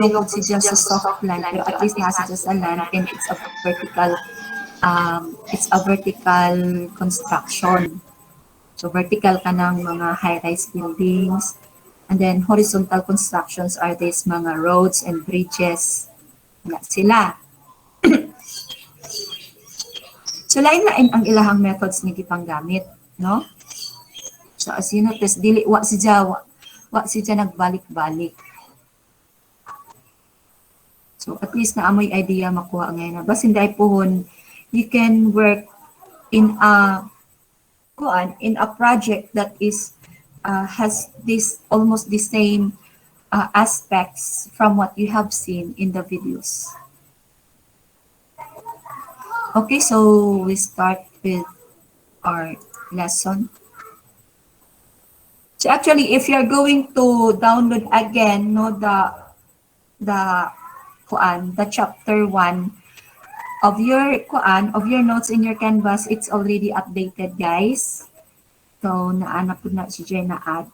bilog siya sa soft land, pero at least nasa siya sa land and it's a vertical construction. So vertical ka ng mga high-rise buildings. And then horizontal constructions are these mga roads and bridges. Wala sila. So lain-lain ang ilahang methods ni gipanggamit, no? So as you notice, dili wa siya nagbalik-balik. So at least na amoy idea makuha ngayon. Basin dai pohon, you can work in a project that is has this almost the same aspects from what you have seen in the videos. Okay, so we start with our lesson. So actually, if you're going to download again, no, the chapter 1 of your notes in your Canvas, it's already updated, guys. So naana po na si Jenna add.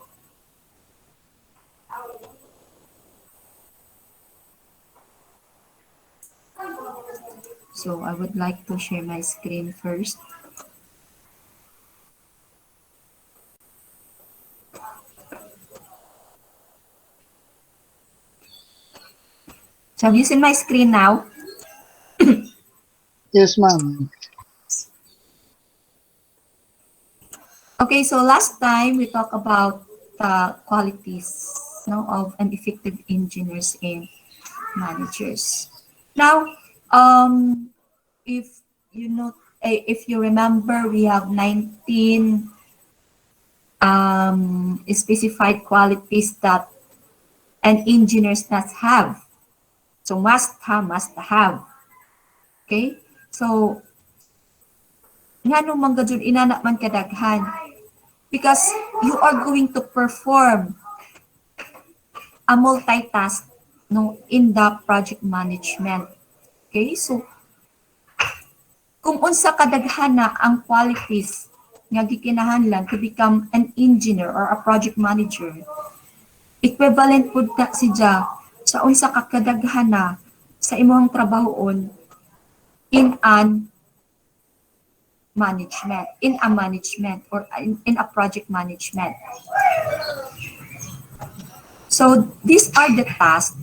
So I would like to share my screen first. So have you seen my screen now? Yes, ma'am. Okay, so last time we talked about the qualities, no, of an effective engineers and managers. Now, if you remember, we have 19 specified qualities that an engineer must have. So must have. Okay? So, nga nung mga jud inana man kadaghan. Because you are going to perform a multitask, no, in the project management. Okay? So, kung unsa kadaghana ang qualities nga gikinahanglan to become an engineer or a project manager, equivalent pud na siya sa unsa ka kadaghana sa imong trabahoon in a management or in a project management. So these are the tasks.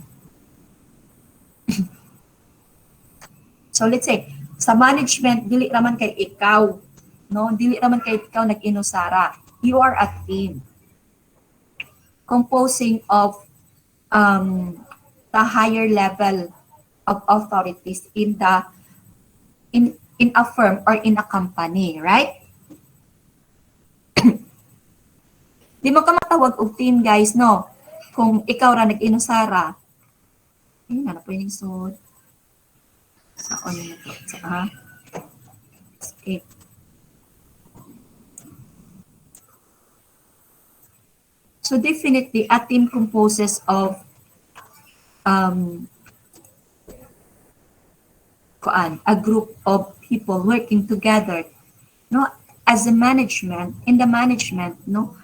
So let's say sa management, dili raman kay ikaw, no? Dili raman kay ikaw nag-inusara. You are a team composing of the higher level of authorities in a firm or in a company, right? Di mo ka matawag og team, guys, no? Kung ikaw ra nag-inusara. Ayun na po yung suit. Sa on na po. Sa escape. So definitely, a team composes of a group of people working together, no, as a management, no,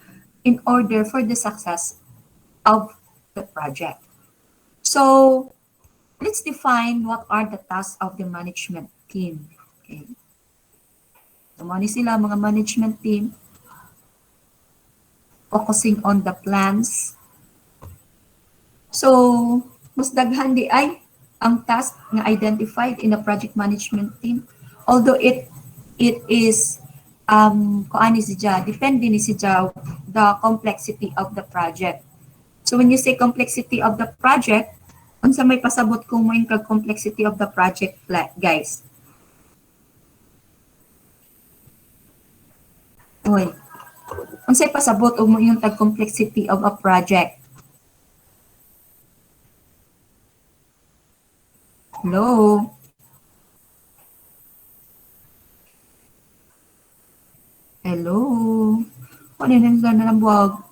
in order for the success of the project. So let's define what are the tasks of the management team. Okay. So mani sila mga management team, focusing on the plans. So mas daghan di ay ang task nga identified in the project management team, although it is kuani siya, depende ni siya the complexity of the project. So when you say complexity of the project, unsa may pasabot kung mo yung complexity of the project, guys? Oy. Unsay pasabot og mo yung complexity of a project? Hello? Hello? Ano yun na ng buwag?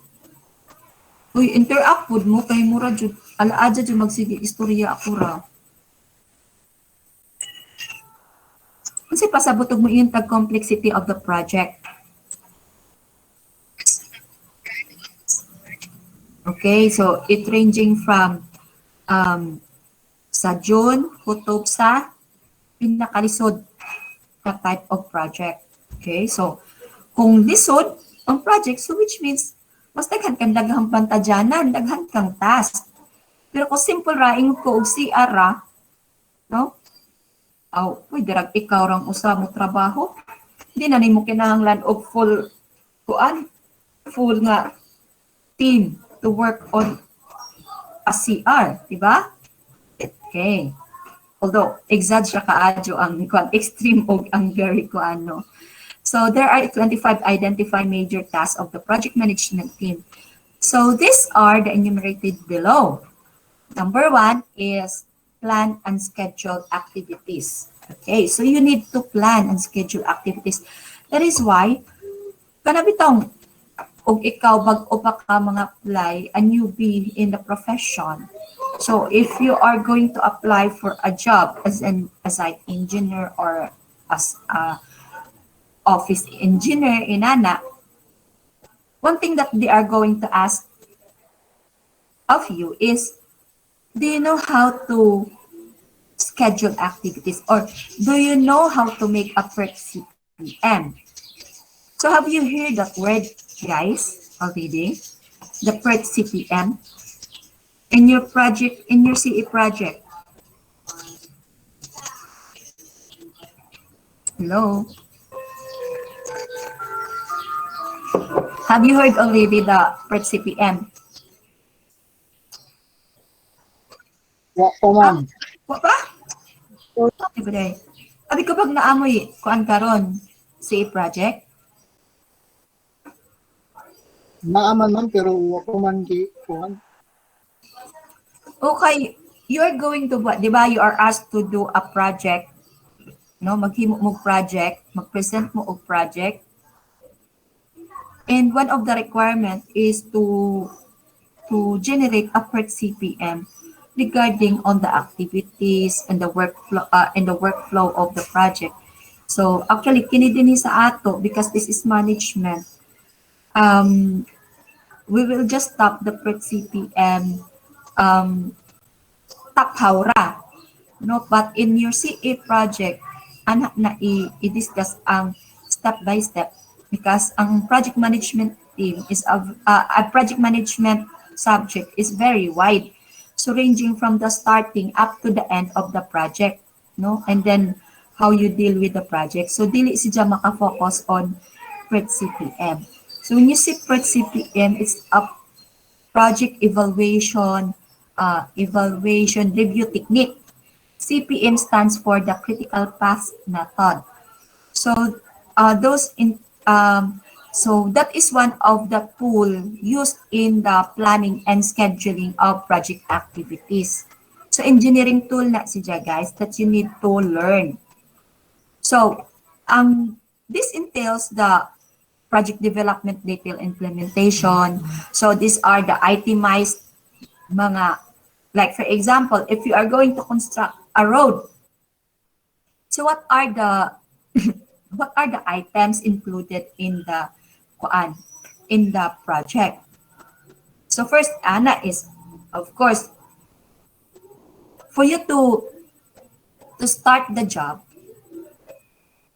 Uy, interact po mo kay mura jud. Alaadya jud magsige istorya ako ra. Unsay pasabot og mo yung complexity of the project? Okay, so it ranging from sa June, kutob sa pinakalisod na type of project. Okay, so kung lisod ang project, so which means mas daghan kang daghang pantadyanan, daghan kang task. Pero kung simple raing ko og CR ra, no? Pwede rag ikaw rang usa mo trabaho. Hindi na nimo kinahanglan og full nga team to work on a CR, di ba? Okay. Although, exag siya kaadyo ang extreme o ang very no. So, there are 25 identified major tasks of the project management team. So, these are the enumerated below. Number 1 is plan and schedule activities. Okay, so you need to plan and schedule activities. That is why, kanabitong, kung ikaw bag-o pa ka mga apply, a newbie in the profession. So if you are going to apply for a job as an site engineer or as a office engineer inana, one thing that they are going to ask of you is, do you know how to schedule activities, or do you know how to make a PERT CPM? So have you heard that word, guys, already? The PERT CPM in your project, in your CE project. Hello? Have you heard already the PERT CPM? Wa pa man. Wa pa? Ibaday. Abi ko pag naamoy kuan karon CE project? Naaman man pero wa pa man gi kuan. Okay, you're going to, di ba, you are asked to do a project, no? Maghimo mo project, mag-present mo og project. And one of the requirement is to generate a PERT CPM regarding on the activities and the workflow of the project. So actually kini dinhi sa ato, because this is management. We will just stop the PERT CPM takhaw ra, no? But in your CA project, anak na i-discuss ang step by step, because ang project management team is a project management subject is very wide. So ranging from the starting up to the end of the project, no? And then how you deal with the project. So dili siya maka-focus on PERT CPM. So when you see PERT CPM, it's a project evaluation review technique. CPM stands for the critical path method. So so that is one of the tool used in the planning and scheduling of project activities. So engineering tool na siya, guys, that you need to learn. So this entails the project development detail implementation. So these are the itemized mga, like for example, if you are going to construct a road, so what are the what are the items included in the project? So first, Anna, is of course for you to start the job,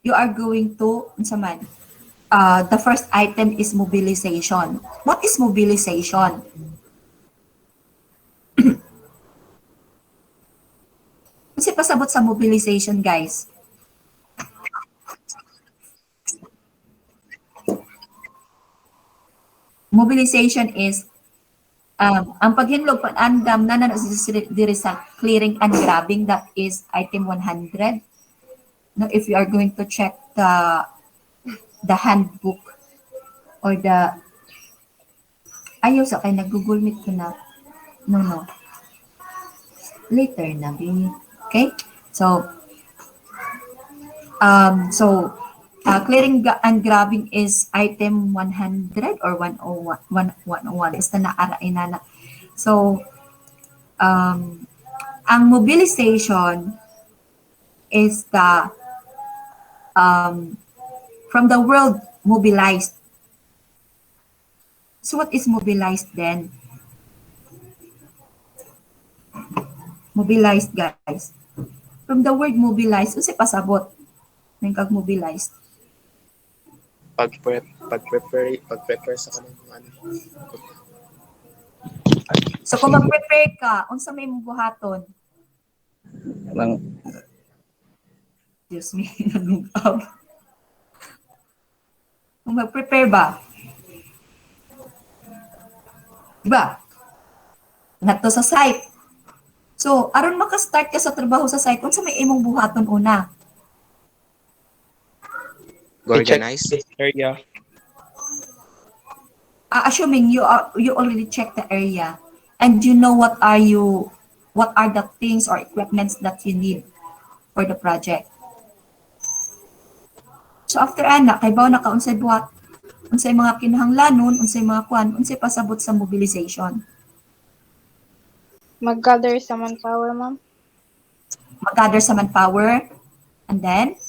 you are going to the first item is mobilization. What is mobilization? Kasi pasabot sa mobilization, guys. Mobilization is ang paghinlog pag-andam na diri sa clearing and grabbing, that is item 100. Now, if you are going to check the handbook or ayaw sa kay nag-Google Meet ko na. No. Later na, okay? So, clearing and grabbing is item 100 or 101 is na naarainana. So, ang mobilization is the from the world mobilized. So what is mobilized then? Mobilize, guys. From the word mobilize, unsay pasabot ng kag-mobilize? Pag-prepare sa kanang ano. So kung mag-prepare ka, unsa may mong buhaton? Nang Diyos me, nalungkab. Kung mag-prepare ba? Diba? Ngadto sa site. So, aron maka-start ka sa trabaho sa site, unsa may imong buhaton una? organize area. Assuming you already check the area and you know what are the things or equipments that you need for the project. So after ana kay bawo naka unsay buhat, unsay mga kinahanglanon, unsay mga kwan, unsay pasabot sa mobilization. Mag-gather sa manpower, ma'am. Mag-gather sa manpower and then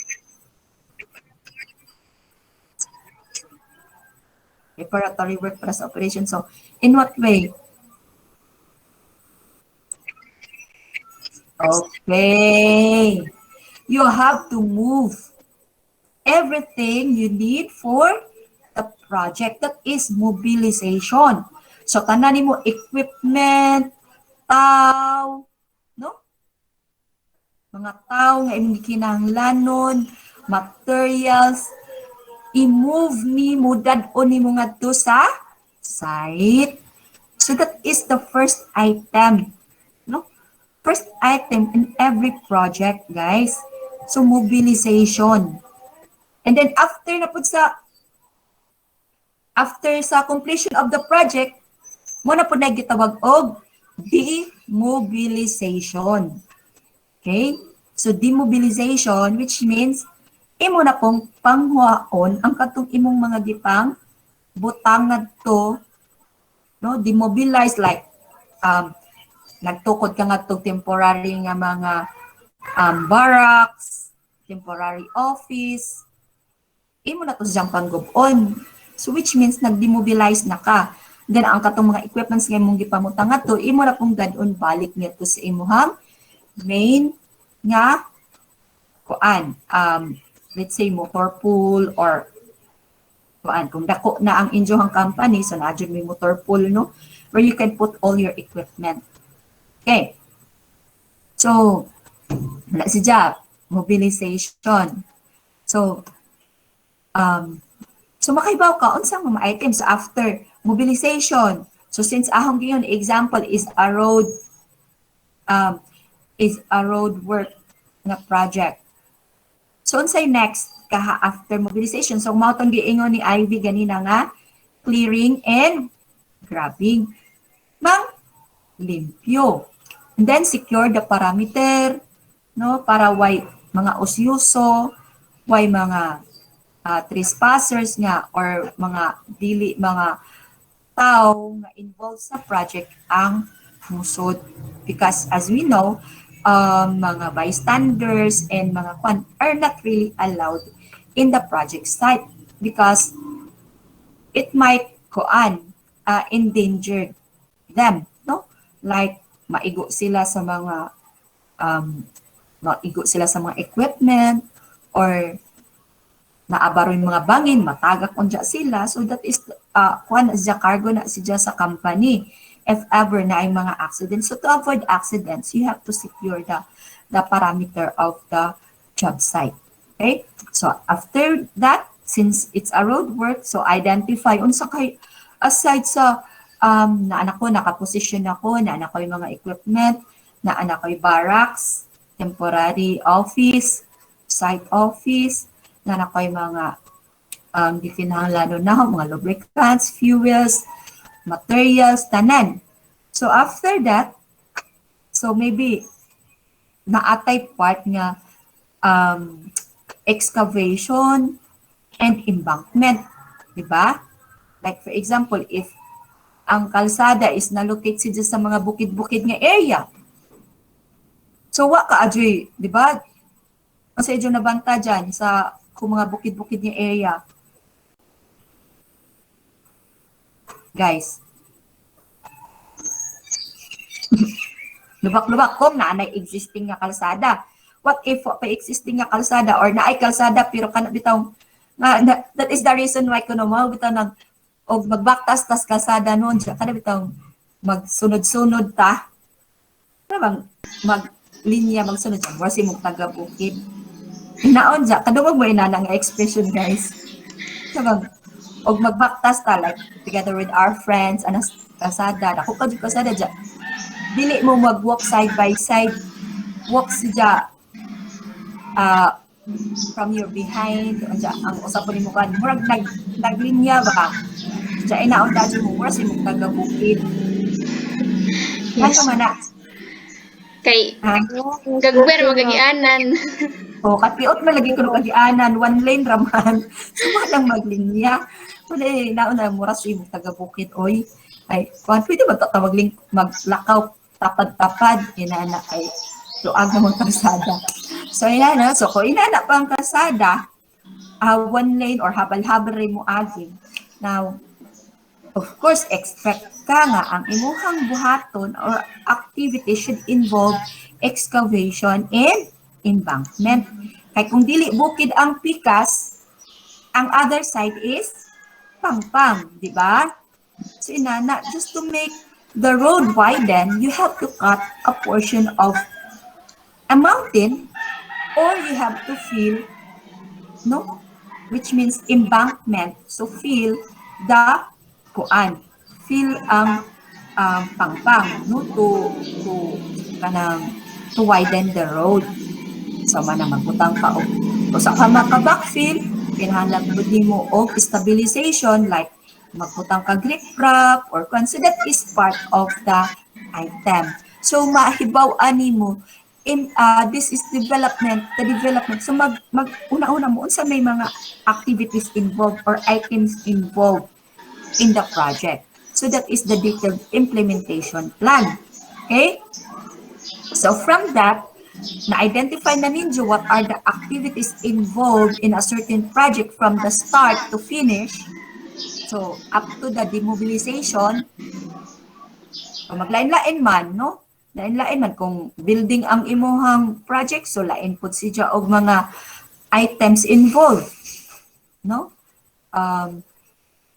preparatory work para sa operation. So in what way? Okay. You have to move everything you need for the project. That is mobilization. So, tanan mo equipment, tao, no? Mga tao nga imong kinahanglanon, materials, i-move ni mo dad-on ni mo ngadto sa site. So, that is the first item, no? First item in every project, guys. So, mobilization. And then after sa completion of the project, mo na po na gitawag og demobilization. Okay? So demobilization, which means imo na pong panghuaon ang katong imong mga gipang butang ngadto, no? Demobilize like nagtukod ka ngadto temporary nga mga barracks, temporary office, imo na to siyang panggub-on. So which means nag-demobilize na ka. Then ang katong mga equipments nga imong gipamutang ato, imo na pong dadon balik ngadto sa imuhang main nga kuan. Let's say motor pool or kuan kung dako na ang inyohang company, so na may motor pool, no, where you can put all your equipment. Okay. So wala siya mobilization. So makaibaw ka unsang mga items after mobilization. So since ahong giyon example is a road work na project. So unsay next kaha after mobilization? So mao tong giingon ni Ivy ganina nga clearing and grabbing. Mang limpyo. And then secure the parameter, no, para why mga usyuso, why mga trespassers nga or mga tao nga involved sa project ang musod, because as we know mga bystanders and mga kwan are not really allowed in the project site because it might endanger them, no, like maigo sila sa mga equipment or naabaroy mga bangin, matagak unja sila. So that is cargo na siya sa company if ever na ay mga accidents. So to avoid accidents, you have to secure the parameter of the job site. Okay? So after that, since it's a road work, so identify unsa kay aside sa naanak ko, nakaposition ako, naanak ko yung mga equipment, naanak ko yung barracks, temporary office, site office, na nakoy mga gikinahanglanon na mga lubricants, fuels, materials, tanan. So after that, so maybe naatay part nga excavation and embankment, di ba? Like for example, if ang kalsada is nalocate siya sa mga bukid-bukid nga area, so wa ka adyoy, di ba? Kasi adyo nabanta dyan sa kung mga bukid-bukid niya area. Guys. Lubak-lubak kung naanay existing nga kalsada. What if pa existing nga kalsada or naay kalsada pero kana bitaw nga that is the reason why kuno mo bitaw nag og magbaktas-tas kalsada noon siya kada bitaw magsunod-sunod ta. Ano bang maglinya magsunod siya wasi mo taga-bukid. Hinaon siya kadungog mo inana nga expression guys. Sabang og magbaktas ta like together with our friends anas kalsada ako kadto kalsada diya dili mo mag-walk side by side walk siya from your behind diya ang usap ni mo kan murag naglinya ba diya inaon dadyo mo murag si mong taga-bukid Yes. ano man na Kay ha? gagwer magagianan. O kapiot man lagi kuno kagianan one lane raman suma lang maglinya pwede naon na mura si mong taga-bukid oy ay pwede ba maglakaw tapad-tapad inana ay luag na mong kalsada so inana so kung inana pa ang kalsada one lane or habal-habal rin mo agi now of course expect ka nga ang imuhang buhaton or activity should involve excavation and embankment kay kung dili bukid ang pikas ang other side is pangpang di ba so inana just to make the road widen you have to cut a portion of a mountain or you have to fill no which means embankment so fill the fill ang pangpang no to widen the road so man magbutang ka o sa ka maka-backfill kinahanglan gud nimo og stabilization like magbutang ka grip wrap or so that is part of the item so mahibaw-an nimo this is the development so una-una mo unsa may mga activities involved or items involved in the project so that is the detailed implementation plan okay so from that na-identify na ninyo what are the activities involved in a certain project from the start to finish so up to the demobilization so maglain-lain man no lain-lain man kung building ang imuhang project so lain pud siya og mga items involved no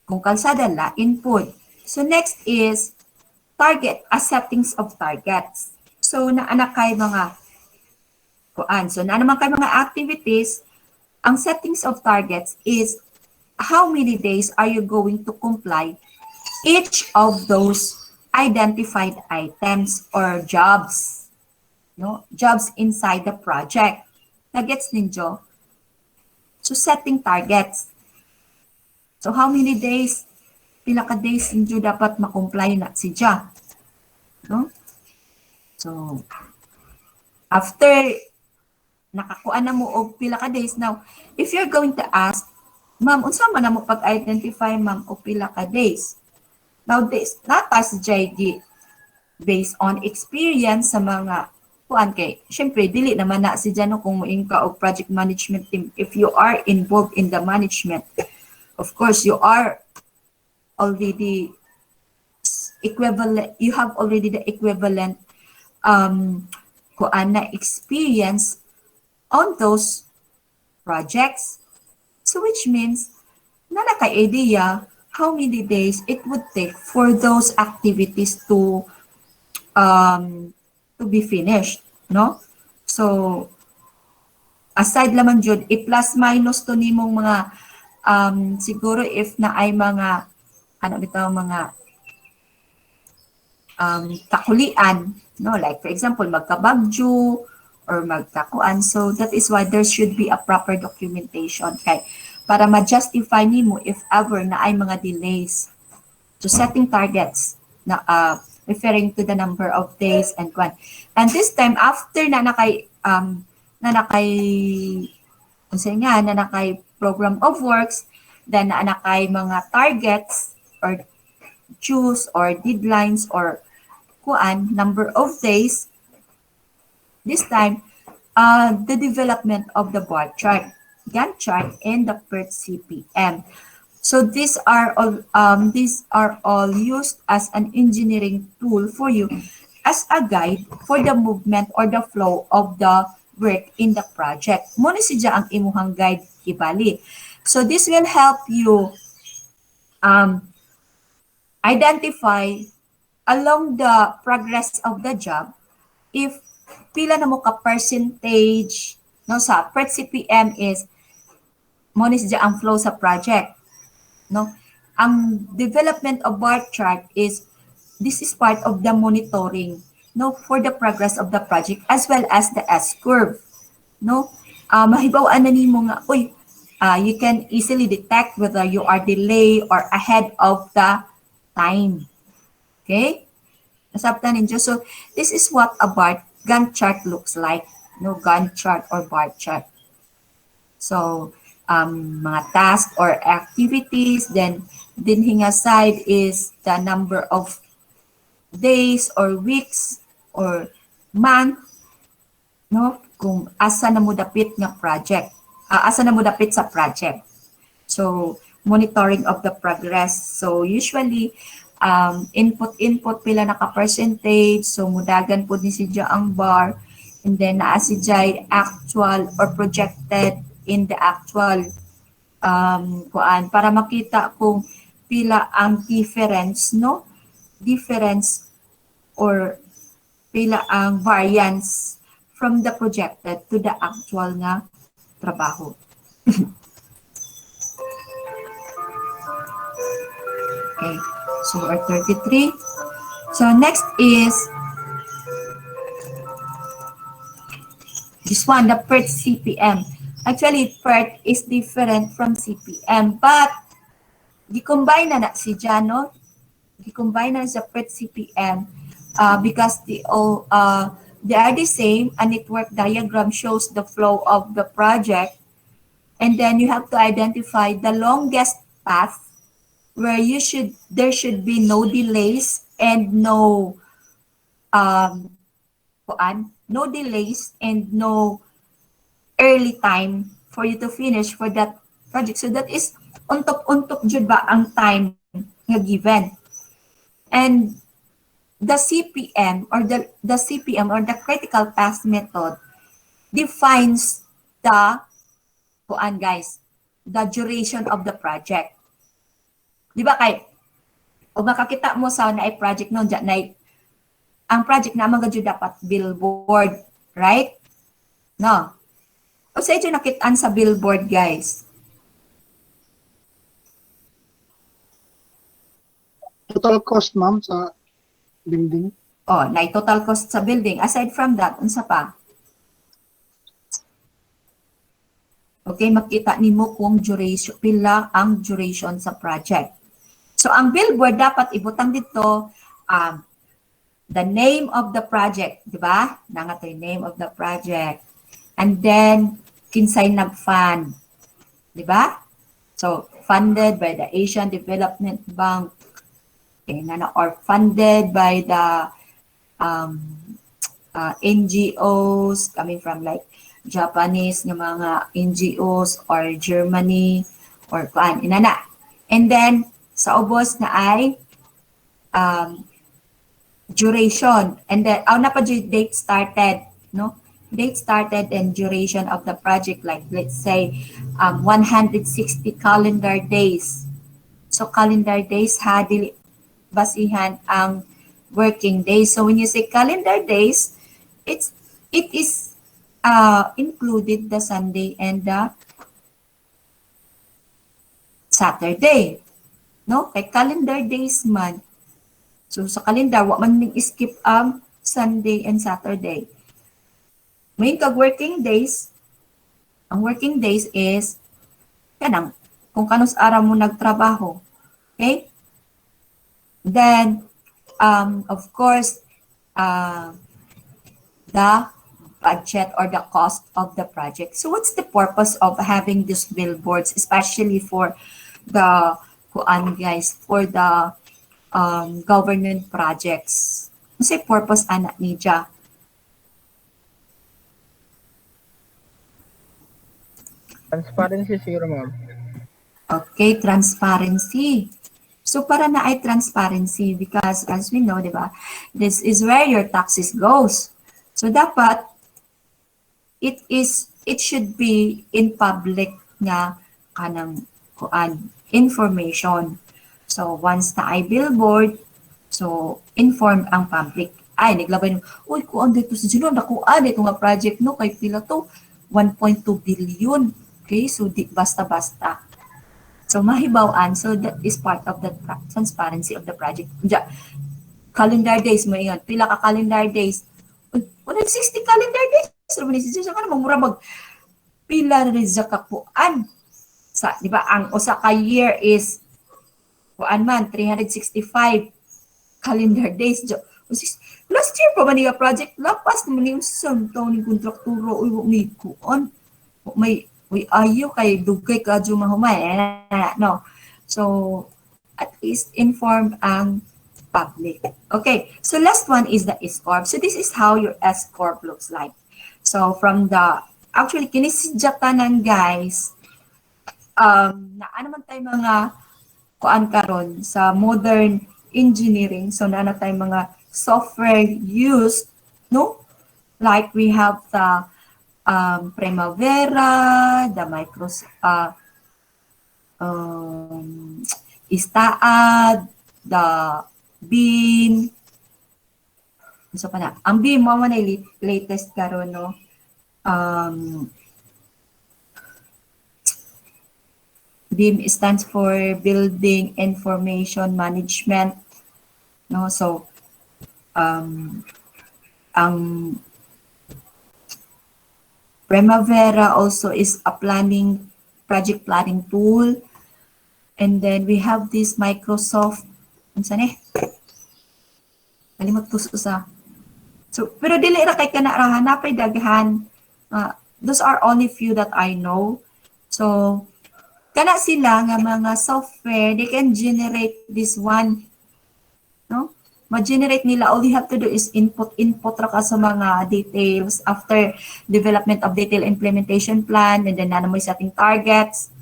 kung kalsada lain pud so next is settings of targets so naana kay mga so naman kay mga activities ang settings of targets is how many days are you going to comply each of those identified items or jobs jobs inside the project gets ninyo so setting targets so how many days pila ka days ninyo dapat ma-comply na siya no so after nakakuha na mo og pila ka days now if you're going to ask ma'am unsa man namo pag-identify ma'am og pila ka days now this natas JD based on experience sa mga kuan kay syempre dili naman na si Jano kung moing ka og project management team if you are involved in the management of course you are already equivalent you have already the equivalent kuan na experience on those projects. So which means, nana ka idea how many days it would take for those activities to be finished, no? So aside laman jud i-plus minus to nimong mga siguro if na ay mga ano bitaw mga kakulian, no? Like for example, magkabagyo or magkakuan. So that is why there should be a proper documentation kay para ma-justify nimo if ever na ay mga delays. So setting targets na referring to the number of days and kwan. And this time after na nakay program of works, then na nakay mga targets or choose or deadlines or kuan number of days. This time, the development of the bar chart, Gantt chart, and the PERT CPM. So these are all used as an engineering tool for you, as a guide for the movement or the flow of the work in the project. Muna siya ang imuhang guide hibali. So this will help you identify along the progress of the job if pila na mo ka percentage no sa per CPM is mo ni siya ang flow sa project, no? Ang development of bar chart is this is part of the monitoring, no, for the progress of the project as well as the S curve, no? Mahibaw-an na nimo nga you can easily detect whether you are delay or ahead of the time. Okay? Nasabtan ninyo. So this is what a bar Gantt chart looks like, no, Gantt chart or bar chart. So mga tasks or activities, then dinhinga side is the number of days or weeks or month, no, kung asa na mo dapit nga project, asa na mo dapit sa project. So monitoring of the progress. So usually input pila naka percentage, so mudagan po ni siya ang bar, and then naa siya actual or projected in the actual kuan para makita kung pila ang difference, no, difference or pila ang variance from the projected to the actual nga trabaho. Okay, so our 33. So next is this one, the PERT CPM. Actually, PERT is different from CPM, but gi-combine na si Jano. Gi-combine na sa PERT CPM because they are the same. A network diagram shows the flow of the project, and then you have to identify the longest path where there should be no delays and no early time for you to finish for that project. So that is untok jud ba ang time nga given. And the CPM or the critical path method defines the duration of the project. Di ba kay o makakita mo sa naay project no ang project na mga jud dapat billboard, right? No. O sa ito nakitaan sa billboard, guys? Total cost, ma'am, sa building. Oh, na total cost sa building. Aside from that, unsa pa? Okay, makita nimo kung duration, pila ang duration sa project. So, ang billboard dapat ibutang dito the name of the project, di ba? Nangatay name of the project. And then, kinsay nag-fund, di ba? So, funded by the Asian Development Bank, or funded by the NGOs coming from like Japanese nga mga NGOs or Germany or kuan inana. And then sa ubos na ay duration, and then na pa date started, no? Date started and duration of the project, like let's say 160 calendar days. So calendar days dili basihan ang working days. So when you say calendar days, it is included the Sunday and the Saturday. No? Kay calendar days man. So sa calendar, wa man ning skip ang Sunday and Saturday. May kag-working days, ang working days is kanang kung kanus araw mo nagtrabaho. Okay? Then, of course, the budget or the cost of the project. So what's the purpose of having these billboards, especially for the for the government projects? Kasi purpose anak niya. Transparency siguro, ma'am. Okay, transparency. So So para na ay transparency because as we know, di ba, this is where your taxes goes. So dapat it should be in public nga kanang kuan information. So once na ay billboard, so inform ang public. Ay naglabay ng uy kuan dito sa Juno nakuan ito nga project no kay pila to 1.2 billion. Okay, so di basta-basta. So mahibaw-an, so that is part of the transparency of the project. Ja, calendar days mo ingat, pila ka calendar days. 160 calendar days. So manisisya ka na mangmura pila rin sa kapuan. Sa, di ba, ang usa ka year is kuan man 365 calendar days. Last year pa man nga project lapas naman yung santaw ni kontrakturo uy ni kuan. May ayo kay dugay ka humay no, so at least inform ang public. Okay, so last one is the S-Corp. So this is how your S-Corp looks like. So from the actually kinisidyatanan guys, na ano man tayo mga kuan karon sa modern engineering, so na tayo mga software used, no, like we have the Primavera, the Istaad, the Beam. So pa na. Ang Beam mo man ay latest karon no. BIM stands for Building Information Management. No, so ang Primavera also is a project planning tool. And then we have this Microsoft, saan kalimot ko sa. So, pero dili ra kay kana napay daghan. Those are only few that I know. So, kana sila nga mga software, they can generate this one, no? Ma-generate nila, all you have to do is input ra ka sa mga details after development of detailed implementation plan, and then nana mo sa ating targets.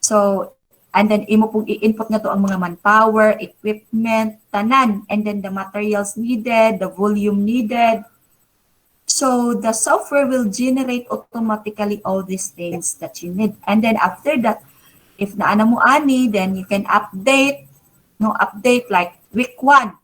So, and then imo pong i-input nga to ang mga manpower, equipment, tanan, and then the materials needed, the volume needed. So, the software will generate automatically all these things that you need. And then after that, if naana mo ani, then you can update like week 1.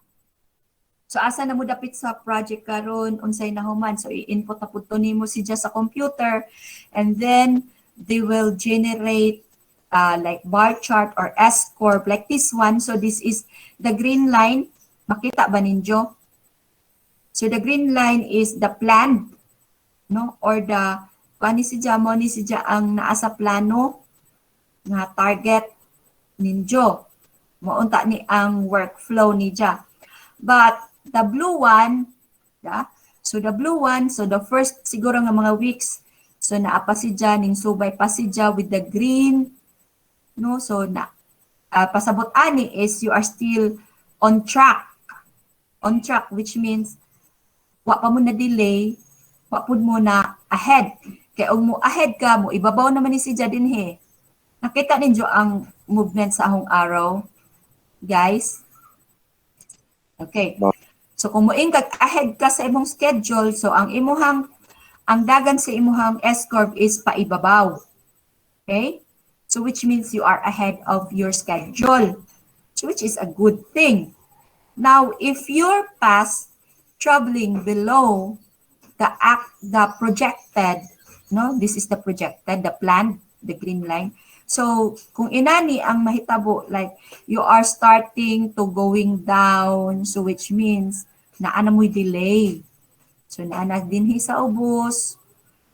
So asa na mo dapit sa project karon unsay nahuman, so i-input na pud nimo si sa computer, and then they will generate like bar chart or S-Corp like this one. So this is the green line, makita ba ninyo? So the green line is the plan, no, or the kani si ang naa sa plano nga target ninyo. Maunta ni ang workflow ni But the blue one, so the blue one, so the first siguro nga mga weeks, so naa pa si ning subay pa si with the green, no, so na pasabot ani is you are still on track, which means wa pa mo na delay, wa pud mo na ahead. Kay og mo ahead ka mo, ibabaw naman ni si dinhi. Nakita ninyo ang movement sa ahong arrow, guys? Okay. So kung moingkag ahead ka sa imong schedule, so ang dagan sa imuhang S-Corp is paibabaw. Okay? So which means you are ahead of your schedule, so which is a good thing. Now, if you're past traveling below the projected, no, this is the projected, the planned, the green line. So, kung inani ang mahitabo, like, you are starting to going down, so which means, naana mo'y delay. So, naana dinhi sa ubos,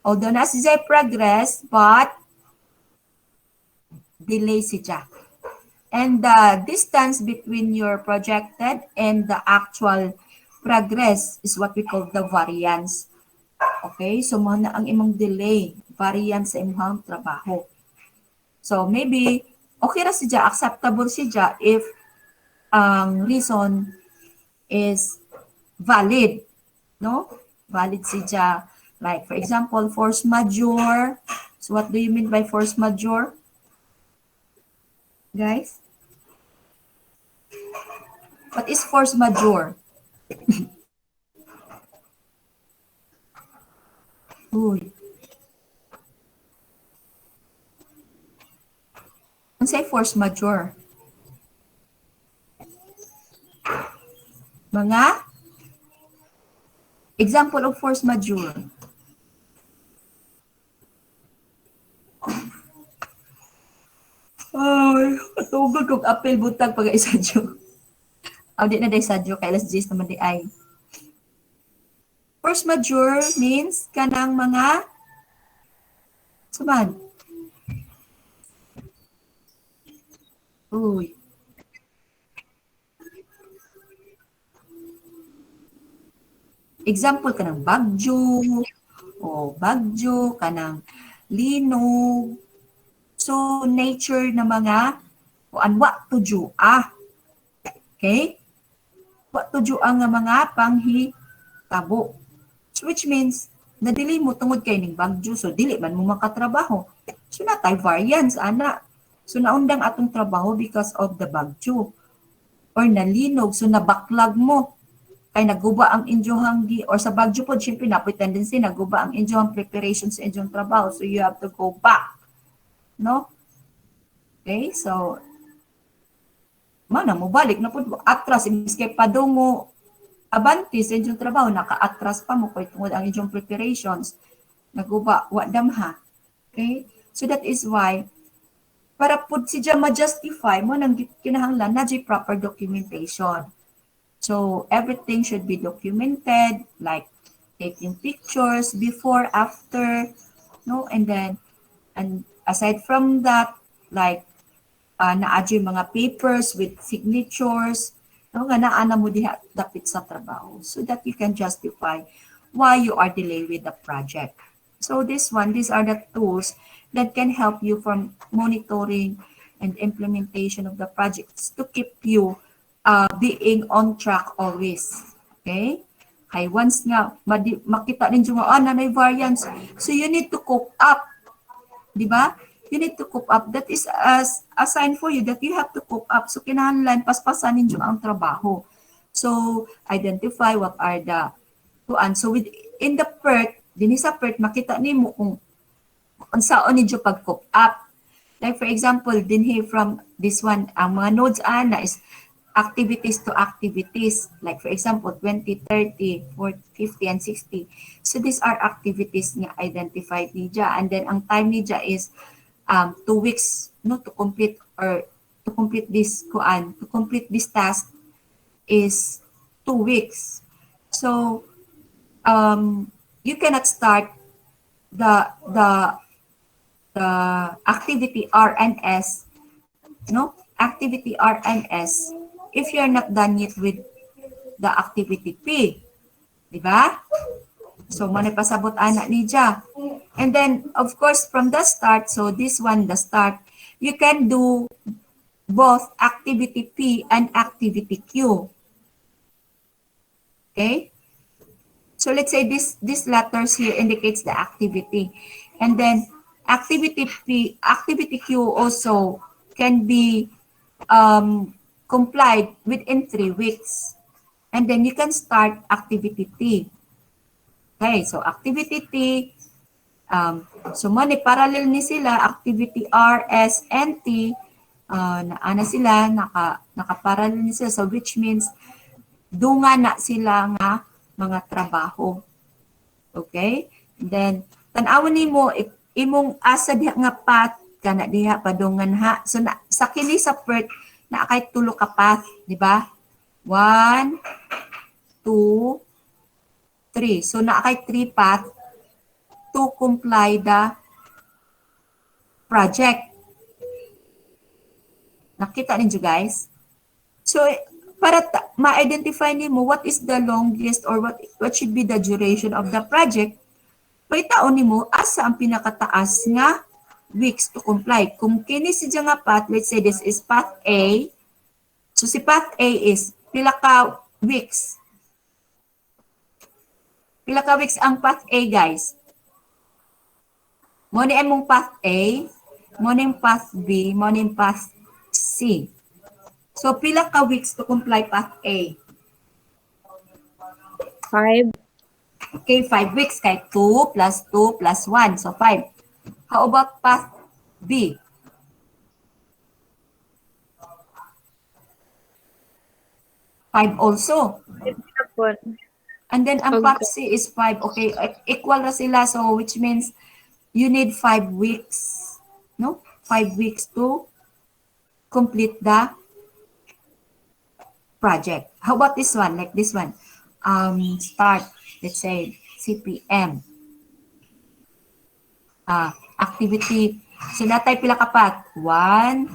although na siya progress, but, delay siya. And the distance between your projected and the actual progress is what we call the variance. Okay? So, mo na ang imong delay, variance sa imong trabaho. So maybe okay ra siya, acceptable siya if ang reason is valid, no? Valid siya. Like for example, force majeure. So what do you mean by force majeure? Guys? What is force majeure? Uy. Ano say force majeure? Mga example of force majeure. Ay, katugod kong apel butag pag isa dyo. Di na day sadyo, kay alas 10 naman di ay. Force majeure means kanang mga sumad. Uy. Example kanang bagyo, kanang linog. So, nature na mga wa tuju Okay? Wa tuju nga mga panghitabo. So, which means, nadili mo tungod kay ning bagyo, so dili man mo makatrabaho. So, natay variance, ana. So, naundang atong trabaho because of the bagyo. Or nalinog, so nabaklag mo. Kay naguba ang inyohang or sa bagyo po, syempre napoy tendency, naguba ang inyohang preparation sa inyong trabaho. So, you have to go back. No? Okay, so, mana mo balik na po, atras, imbis kay padungo, abanti sa inyong trabaho, naka-atras pa mo kay tungod ang inyong preparations, naguba, wadamha. Okay, so that is why, para po siya ma-justify mo nang kinahanglan na di proper documentation. So, everything should be documented, like taking pictures before, after, no, and then, and aside from that, like, na-adyo yung mga papers with signatures, no, nga naana mo diha dapit sa trabaho so that you can justify why you are delayed with the project. So these are the tools that can help you from monitoring and implementation of the projects to keep you being on track always. Okay? Kay once nga makita ninyo nga, nanay variance, so you need to cope up. Di ba? You need to cope up. That is a sign for you that you have to cope up. So, kinahanglan, paspasan ninyo ang trabaho. So, identify what are the tuan. So, in the PERT, din sa PERT, makita nimo kung saan ninyo pag-cope up. Like, for example, din from this one, ang mga nodes na is activities to activities. Like, for example, 20, 30, 40, 50, and 60. So, these are activities nga identified niya. And then, ang time niya is 2 weeks, no, to complete this task is 2 weeks. So, you cannot start the activity RNS, no, activity RNS if you're not done yet with the activity P, di ba? So, manipasabot anak niya. And then, of course, from the start, so this one, the start, you can do both activity P and activity Q. Okay? So, let's say these letters here indicates the activity. And then, activity P, activity Q also can be complied within 3 weeks. And then, you can start activity T. Okay, so activity T, so parallel ni sila, activity R, S, and T, naana sila, nakaparallel ni sila, so which means, dunga na sila nga mga trabaho. Okay? And then, tanawan ni mo, imong asa diha nga path, kana diha padungan ha. So, sa kini sa PERT, na kay tulo ka path, di ba? 1, 2, 3. So, na kay 3 path to comply the project. Nakita ninyo guys? So, para ma-identify nimo what is the longest or what should be the duration of the project, paitaon nimo asa ang pinakataas nga weeks to comply. Kung kini siya nga path, let's say this is path A. So, si path A is pila ka weeks. Pila ka weeks ang path A, guys? Mo ni imong path A, mo ni path B, mo ni path C. So, pila ka weeks to comply path A? 5. Okay, 5 weeks. Kay 2 plus 2 plus 1. So, 5. How about path B? Five also. Tapon. And then, ang Okay. path C is 5. Okay, equal na sila. So, which means you need 5 weeks. No? 5 weeks to complete the project. How about this one? Like this one. Start, let's say, CPM. Activity. So, natay pila ka path? 1,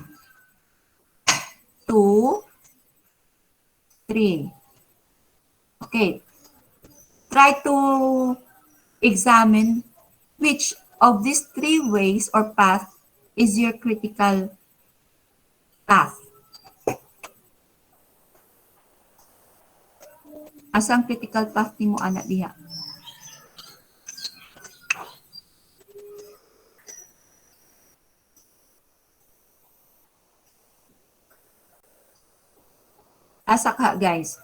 2, 3. Okay. Try to examine which of these 3 ways or path is your critical path. Asa ang critical path nimo anak diha? Asa ka, guys?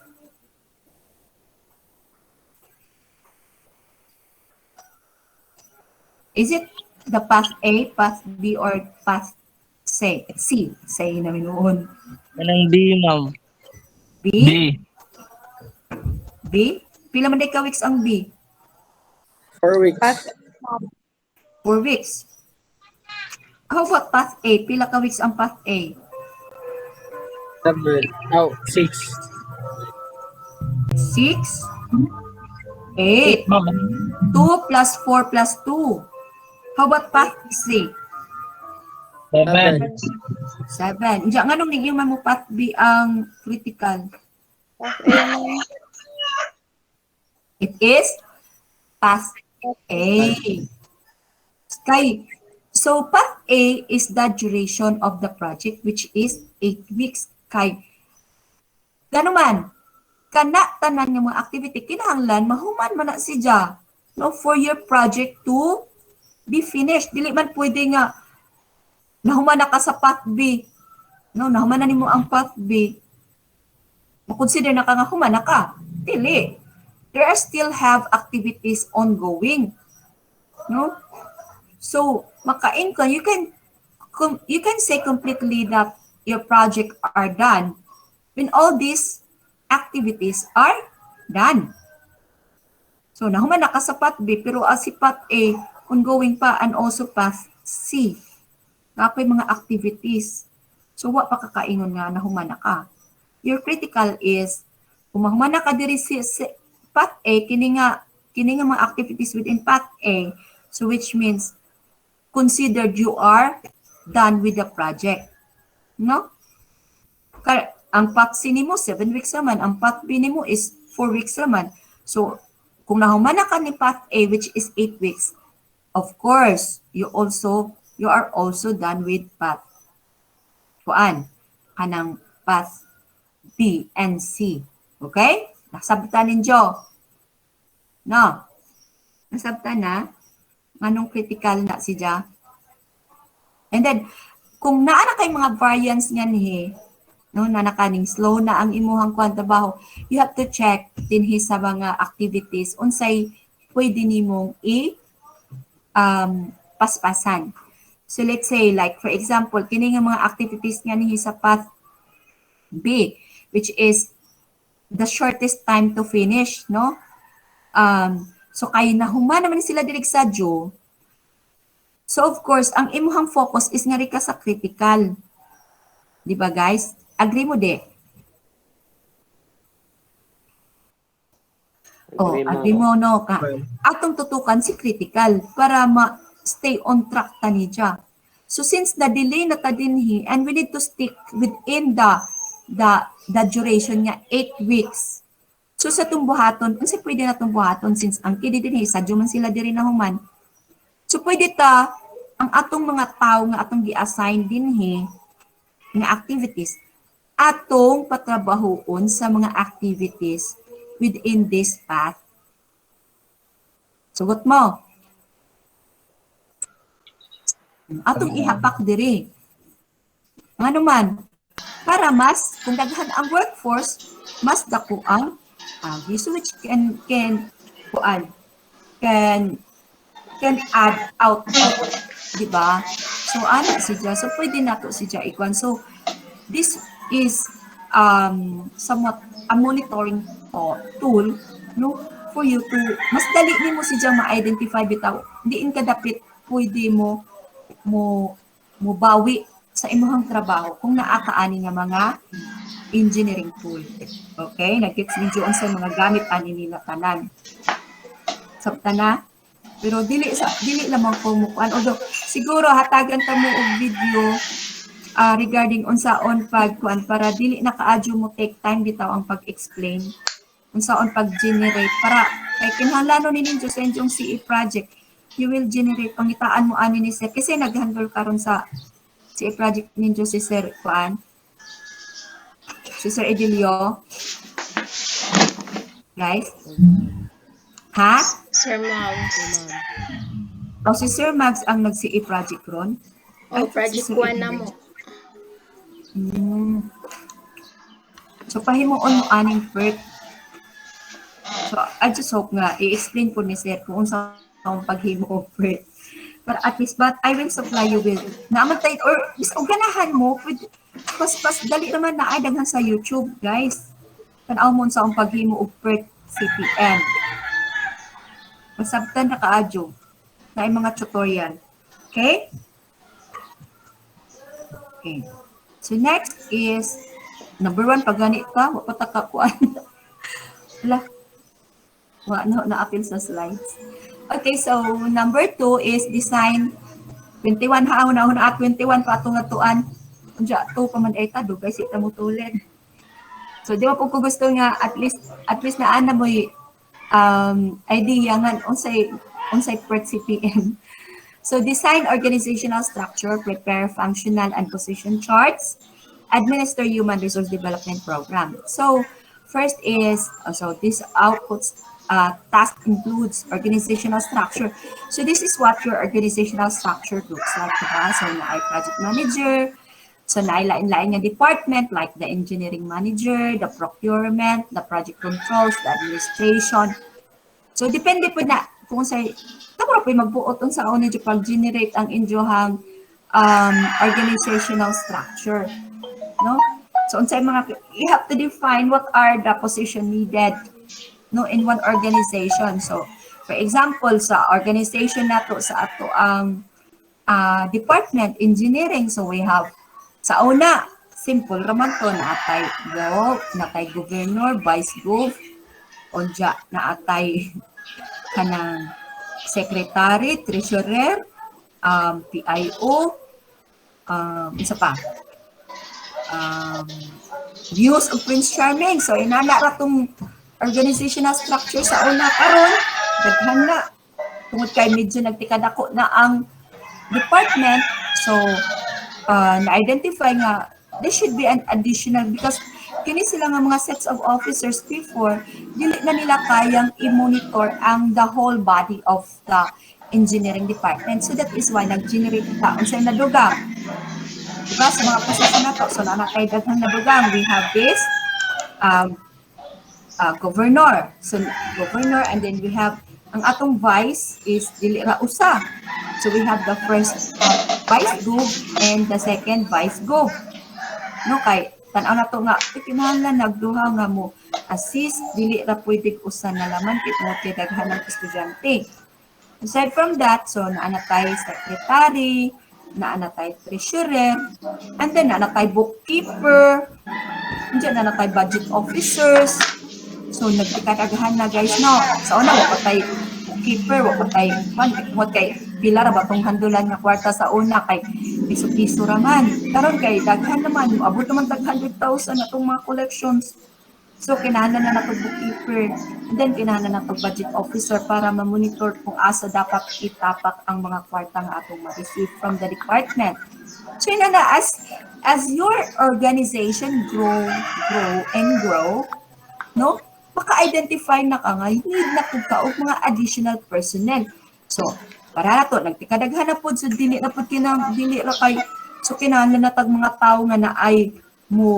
Is it the path A, path B, or path C? Say namin noon. Anong B, ma'am? B? B. B? Pila man day ka weeks ang B? 4 weeks. 4 weeks. How about path A? Pila ka weeks ang path A? 6. 6? 8. Ma'am. 2 plus 4 plus 2. How about path C? 7. 7. Diyan, nga nung niyong mo path B ang critical? Path A, ma'am. It is path A. So path A is the duration of the project, which is 8 weeks. Gano man, kana tanan nga mga activity, kinahanglan, mahuman man na siya, no, for your project to be finished. Dili man pwede nga, nahuman na ka sa path B, no, nahuman na nimo ang path B, makonsider na ka nga human na ka. Dili. There are still have activities ongoing, no? So, makain ka, you can say completely that your project are done when all these activities are done. So, nahuman na ka sa path B, pero si path A, ongoing pa, and also path C. Napay mga activities. So, wa pa kakaingon nga nahuman na ka. Your critical is, kung mahuman na ka diri si path A, kini nga mga activities within path A, so which means, considered you are done with the project. No? Ang path C nimo 7 weeks naman, ang path B nimo is 4 weeks naman. So, kung nahuman na ka ni path A, which is 8 weeks, of course, you are also done with path kanang path B and C. Okay? Nasabtan ninyo. No? Nasabtan na? Anong critical na siya? And then, kung naa na kay mga variance niyan no, na nakaning slow na ang imuhang kwantabaho, you have to check dinhi sa mga activities unsay pwede nimong paspasan. So let's say, like for example, kini nga mga activities nga nihi sa path B, which is the shortest time to finish, no? So kay nahuman naman sila diri sa Joe. So of course, ang imuhang focus is nga rin ka sa critical. Di ba guys? Agree mo de? Agree mo no ka. Atong tutukan si critical para ma-stay on track ta niya. So since the delay na ta dinhi and we need to stick within the duration niya 8 weeks. So sa tumbuhaton, kasi pwede na tumbuhaton since ang kidi dinhi sadyo man sila diri na human. So pwede ta ang atong mga tao nga atong gi-assign dinhi nga activities atong patrabahoon sa mga activities within this path. Sugot mo. Atong ihapak diri. Ano man, para mas kung daghan ang workforce, mas dako ang average which can add output, di ba? So ano siya, so pwede nato siya ikwan. So this is somewhat a monitoring tool, no, for you to mas dali nimo siya ma-identify bitaw. Diin ka dapit pwede mo bawi sa imong trabaho kung naakaani nga mga engineering tool. Okay? Nag-gets video on sa mga gamit ani nila tanan. Sabta na? Pero dili lamang ko mukuan. Although siguro hatagan ta mo og video regarding unsaon pagkuan para dili na kaadyo mo take time bitaw ang pag-explain. Unsaon pag-generate para kay kinahanglan ni ninyo sa inyong CE project, you will generate pangitaan mo ani ni sir kasi nag-handle karon sa CE project ninyo si Sir Kuan. Si Sir Edilio. Guys? Ha? Sir Moms. O si Sir Mags ang nag-CE project ron? O, project 1 na mo. So, pahimuon mo aning PERT. So, I just hope nga, i-explain po ni Sir kung saan ang paghimo of PERT. But at least, but I will supply you with, naamantay, or ganahan mo, pas dali naman na ay daghan sa YouTube, guys. Tanaw mo sa ang paghimo of PERT CPM. Masabtan na kaadyo na yung mga tutorial. Okay? Okay. So next is, number 1, pag ganit ka, wapatakakuan. Wala. Wala na-appeal sa slides. Okay, so number 2 is design 21 haon at 21 patong atuan. Unja to pa man ay tado guys ita mo tulid. So di ba po ko gusto nga at least na ana mo idea nga unsay PERT CPM. So design organizational structure, prepare functional and position charts, administer human resource development program. So first is this outputs task includes organizational structure. So this is what your organizational structure looks like. Diba? So na project manager, so na lain-lain nga department like the engineering manager, the procurement, the project controls, the administration. So depende po na kung sa tamo po magbuot sa una yung pag-generate ang inyohang organizational structure. No? So unsay mga you have to define what are the position needed no in one organization. So for example sa organization nato sa ato ang department engineering, so we have sa una simple raman to naatay governor, vice gov, onja naatay kanang secretary, treasurer, PIO, isa pa views of Prince Charming. So inana ra tong organizational structure sa una karon daghan na tungod kay medyo nagtikadako na ang department. So na-identify nga there should be an additional because kini sila nga mga sets of officers before dili na nila kayang i-monitor ang the whole body of the engineering department. So that is why nag-generate ta unsay nadugang. Diba sa mga posisyon na to, so na kay daghang nadugang we have this governor. So governor, and then we have ang atong vice is dili ra usa. So we have the first vice gov and the second vice gov. No kay tan-aw na to nga kinahanglan nagduha nga mo assist dili ra pwede usa na laman kay daghan ng estudyante. Aside from that, so naana tay secretary, naana tay treasurer, and then naana tay bookkeeper, diyan naana tay budget officers. So nagtikadaghan na guys no. Sa una wa patay bookkeeper, wa patay what kay pila ra ba tong handulan nga kwarta sa una kay piso-piso ra man. Karon kay daghan naman abot naman tag 100,000 atong mga collections. So kinahanglan na nato bookkeeper, and then kinahanglan nato budget officer para ma-monitor kung asa dapat itapak ang mga kwarta nga atong ma-receive from the department. So yun na as your organization grow and grow, no? Maka-identify na ka nga, need na kung kaog mga additional personnel. So, para na to, nagtikadaghan na po, so dili na po dili ra kay, so kinahanglan na tag mga tao nga na ay mo